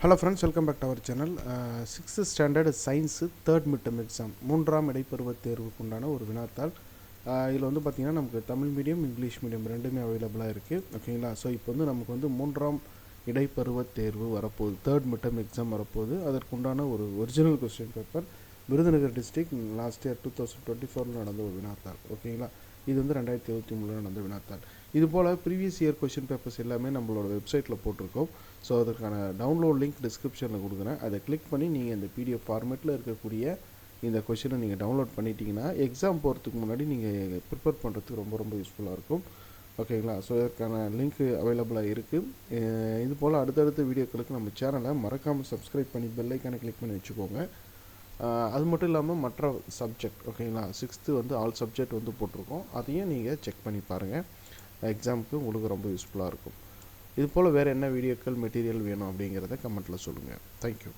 Hello friends, welcome back to our channel. 6th standard science 3rd midterm exam 3ஆம் இடைப்பருவத் தேர்வுக்கு உண்டான ஒரு வினாத்தாள். இதில் வந்து பார்த்திங்கன்னா நமக்கு தமிழ் மீடியம், இங்கிலீஷ் மீடியம் ரெண்டுமே அவைலபிளாக இருக்குது. ஓகேங்களா? ஸோ இப்போ வந்து நமக்கு வந்து 3ஆம் இடைப்பருவத் தேர்வு வரப்போகுது, 3rd மிட்டம் எக்ஸாம் வரப்போகுது. அதற்குண்டான ஒரு original question paper Virudhunagar district last year 2024 நடந்த ஒரு வினாத்தாள். ஓகேங்களா? இது வந்து 2023 நடந்த வினாத்தாள். இது போல் ப்ரீவியஸ் இயர் கொஷின் பேப்பர்ஸ் எல்லாமே நம்மளோட வெப்சைட்டில் போட்டிருக்கோம். ஸோ அதற்கான டவுன்லோட் லிங்க் டிஸ்கிரிப்ஷனில் கொடுக்குறேன். அதை கிளிக் பண்ணி நீங்கள் இந்த பிடிஎஃப் ஃபார்மேட்டில் இருக்கக்கூடிய இந்த கொஷினை நீங்கள் டவுன்லோட் பண்ணிட்டீங்கன்னா எக்ஸாம் போகிறதுக்கு முன்னாடி நீங்கள் ப்ரிப்பேர் பண்ணுறதுக்கு ரொம்ப யூஸ்ஃபுல்லாக இருக்கும். ஓகேங்களா? ஸோ இதற்கான லிங்க் அவைலபிளாக இருக்குது. இது போல் அடுத்தடுத்த வீடியோக்களுக்கு நம்ம சேனலை மறக்காமல் சப்ஸ்கிரைப் பண்ணி பெல் ஐக்கானை கிளிக் பண்ணி வச்சுக்கோங்க. அது மட்டும் இல்லாமல் மற்ற சப்ஜெக்ட், ஓகேங்களா, 6th வந்து ஆல் சப்ஜெக்ட் வந்து போட்டிருக்கோம். அதையும் நீங்கள் செக் பண்ணி பாருங்கள். எக்ஸாமுக்கு உங்களுக்கு ரொம்ப யூஸ்ஃபுல்லாக இருக்கும். இது போல் வேறு என்ன வீடியோக்கள் மெட்டீரியல் வேணும் அப்படிங்கிறத கமெண்ட்டில் சொல்லுங்கள். தேங்க்யூ.